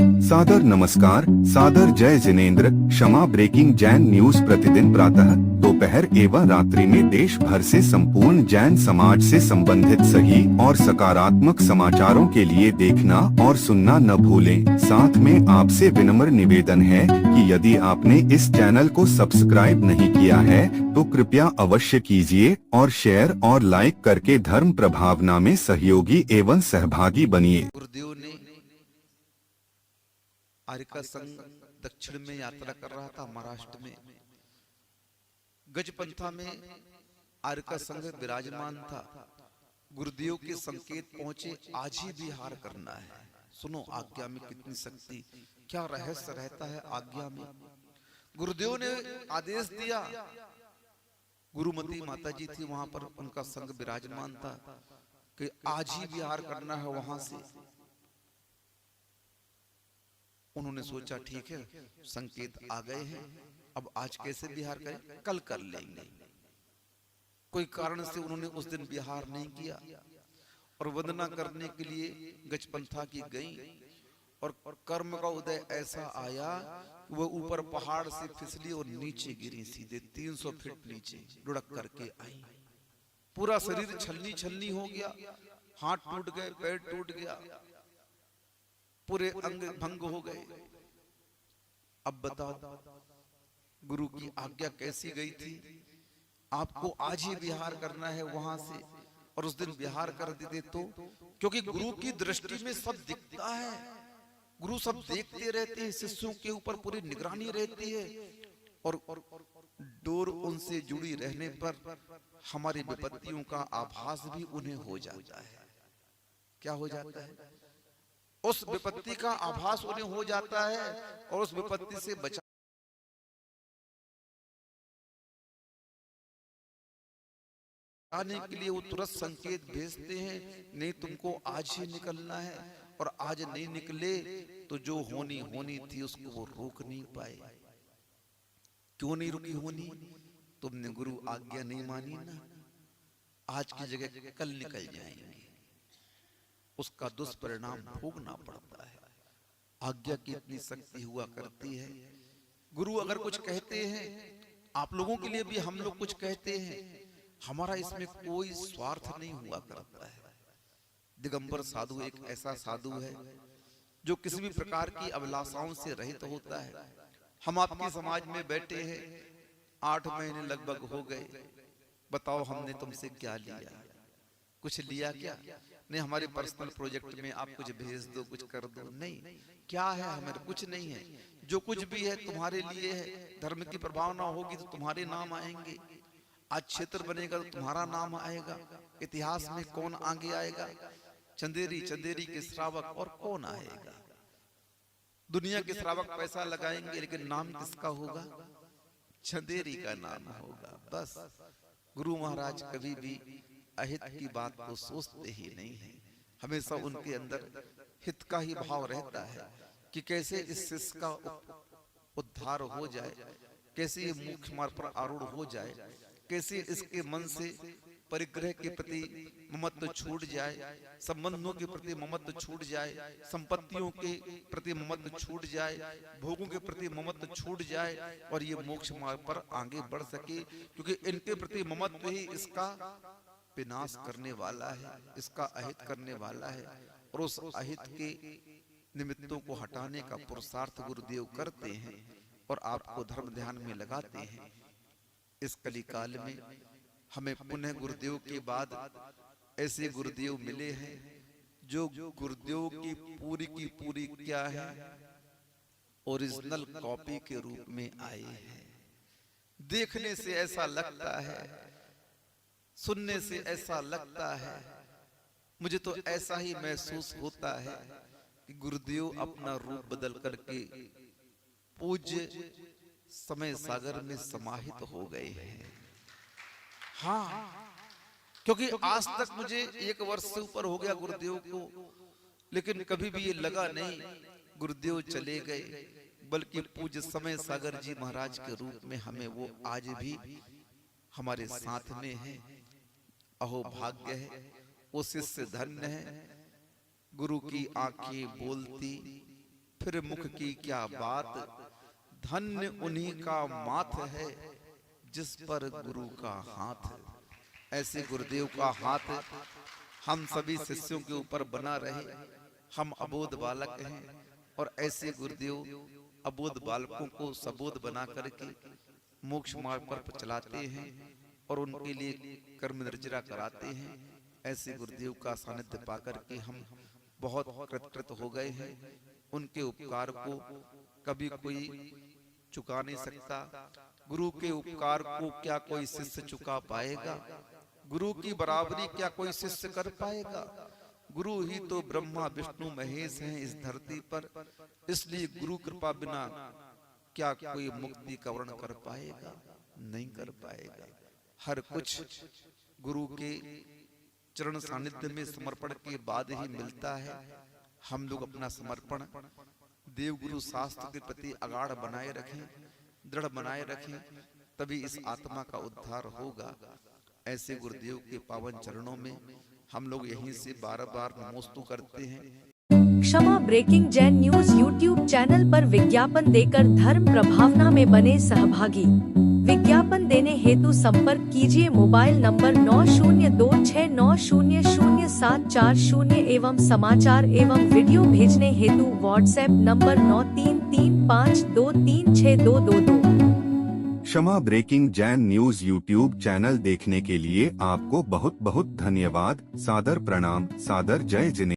सादर नमस्कार, सादर जय जिनेंद्र। क्षमा ब्रेकिंग जैन न्यूज प्रतिदिन प्रातः, दोपहर एवं रात्रि में देश भर से संपूर्ण जैन समाज से संबंधित सही और सकारात्मक समाचारों के लिए देखना और सुनना न भूलें। साथ में आपसे विनम्र निवेदन है कि यदि आपने इस चैनल को सब्सक्राइब नहीं किया है तो कृपया अवश्य कीजिए और शेयर और लाइक करके धर्म प्रभावना में सहयोगी एवं सहभागी बनिए। गुरुदेव ने आर्यका संघ दक्षिण में यात्रा कर रहा था, महाराष्ट्र में गजपंथा में आर्यका संघ विराजमान था। गुरुदेव के संकेत पहुंचे, आज ही विहार करना है। सुनो आज्ञा में कितनी शक्ति, क्या रहस्य रहता है आज्ञा में। गुरुदेव ने आदेश दिया, गुरुमती माता जी थी वहां पर, उनका संघ विराजमान था कि आज ही विहार करना है वहां से। उन्होंने सोचा ठीक है, संकेत आ गए हैं, अब आज कैसे विहार करें, कल कर लेंगे। कोई कारण से उन्होंने उस दिन विहार नहीं किया और वंदना करने के लिए गजपंथा की गई और कर्म का उदय ऐसा आया, वह ऊपर पहाड़ से फिसली और नीचे गिरी, सीधे 300 फीट नीचे लुढ़क करके आई। पूरा शरीर छलनी छलनी हो गया, हाथ टूट गए, पैर टूट गया, पूरे अंग भंग हो गए। अब बताओ गुरु की आज्ञा कैसी गई थी। आपको आज ही विहार करना है वहां से, और उस दिन विहार कर देते तो, क्योंकि गुरु की दृष्टि में सब दिखता है, गुरु सब देखते रहते हैं, शिष्यों के ऊपर पूरी निगरानी रहती है और डोर उनसे जुड़ी रहने पर हमारी विपत्तियों का आभास भी उन्हें हो जाता है। क्या हो जाता है? उस विपत्ति का आभास उन्हें हो जाता है और उस विपत्ति से बचाने के लिए वो तुरंत संकेत भेजते हैं, नहीं तुमको आज ही निकलना है, और आज नहीं निकले तो जो होनी होनी थी उसको वो रोक नहीं पाए। क्यों नहीं रुकी होनी? तुमने गुरु आज्ञा नहीं मानी ना, आज की जगह कल निकल जाएंगे, उसका दुष्परिणाम भोगना पड़ता है। आज्ञा की इतनी शक्ति हुआ करती है। गुरु अगर कुछ कहते हैं, आप लोगों के लिए भी हम लोग कुछ कहते हैं, हमारा इसमें कोई स्वार्थ नहीं हुआ करता है। दिगंबर साधु एक ऐसा साधु है जो किसी भी प्रकार की अभिलाषाओं से रहित होता है। हम आपके समाज में बैठे हैं, 8 महीने लगभग हो गए, बताओ हमने तुमसे क्या लिया? कुछ लिया क्या? नहीं, हमारे पर्सनल प्रोजेक्ट में आप कुछ भेज दो, कुछ कर दो, नहीं। क्या है? हमारे कुछ नहीं है। जो कुछ भी है तुम्हारे लिए है। धर्म की प्रभावना होगी तो तुम्हारे नाम आएंगे, आज क्षेत्र बनेगा तो तुम्हारा नाम आएगा, इतिहास में कौन आगे आएगा? चंदेरी चंदेरी के श्रावक, और कौन आएगा? दुनिया के श्रावक पैसा लगाएंगे, लेकिन नाम किसका होगा? चंदेरी का नाम होगा। बस गुरु महाराज कभी भी अहित की बात को सोचते ही नहीं है। हमेशा उनके अंदर हित का ही भाव रहता है कि कैसे इस शिष्य का उद्धार हो जाए, कैसे ये मुख्य मार्ग पर आरूढ़ हो जाए, कैसे इसके मन से परिग्रह के प्रति ममत्व छूट जाए, संबंधों के प्रति ममत्व छूट जाए, संपत्तियों के प्रति ममत्व छूट जाए, भोगों के प्रति ममत्व छूट जाए, और ये मोक्ष मार्ग पर आगे बढ़ सके। क्योंकि इनके प्रति ममत्व ही इसका विनाश करने वाला है, इसका अहित करने वाला है, और उस अहित के निमित्तों को हटाने का पुरुषार्थ गुरुदेव करते हैं और आपको धर्म ध्यान में लगाते हैं। इस कली काल में हमें पुनः गुरुदेव के बाद ऐसे गुरुदेव मिले हैं जो गुरुदेव की पूरी क्या है, ओरिजिनल कॉपी के रूप में आए हैं। देखने से ऐसा लगता है, सुनने से ऐसा लगता है, मुझे तो ऐसा ही महसूस होता है कि गुरुदेव अपना रूप बदल करके पूज्य समय सागर में समाहित हो गए हैं। हाँ, क्योंकि आज तक मुझे 1 वर्ष से ऊपर हो गया गुरुदेव को, लेकिन कभी भी ये लगा नहीं गुरुदेव चले गए, बल्कि पूज्य समय सागर जी महाराज के रूप में हमें वो आज भी हमारे साथ में है। अहो भाग्य है, वो शिष्य धन्य है, गुरु की आंखें बोलती फिर मुख की क्या बात, धन्य उन्हीं का माथ है जिस पर गुरु का हाथ। ऐसे गुरुदेव का हाथ हम सभी शिष्यों के ऊपर बना रहे। हम अबोध बालक हैं और ऐसे गुरुदेव अबोध बालकों को सबोध बना करके मोक्ष मार्ग पर चलाते हैं और उनके लिए कर्म निर्जरा कराते हैं। ऐसे गुरुदेव का सानिध्य पाकर के हम बहुत कृतकृत हो गए हैं। उनके उपकार को कभी कोई चुका नहीं सकता। गुरु के उपकार को क्या कोई शिष्य चुका पाएगा? गुरु की बराबरी क्या कोई शिष्य कर पाएगा? गुरु ही तो ब्रह्मा विष्णु महेश हैं इस धरती पर। इसलिए गुरु कृपा बिना क्या कोई मुक्ति का वर्ण कर पाएगा? नहीं कर पाएगा। हर कुछ गुरु के चरण सानिध्य में समर्पण के बाद ही मिलता है। हम लोग अपना समर्पण देव गुरु शास्त्र के प्रति अगाढ़ बनाए रखें, दृढ़ बनाए रखें, तभी इस आत्मा का उद्धार होगा। ऐसे गुरुदेव के पावन चरणों में हम लोग यहीं से बार-बार नमोस्तु करते हैं। Kshama breaking Jain news YouTube channel पर विज्ञापन देकर धर्म प्रभावना में बने सहभागी। विज्ञापन देने हेतु संपर्क कीजिए मोबाइल नंबर 9026900740 एवं समाचार एवं वीडियो भेजने हेतु WhatsApp number 9335236222। Kshama breaking Jain news YouTube channel देखने के लिए आपको बहुत बहुत धन्यवाद। सादर प्रणाम, सादर जय जिनेंद्र।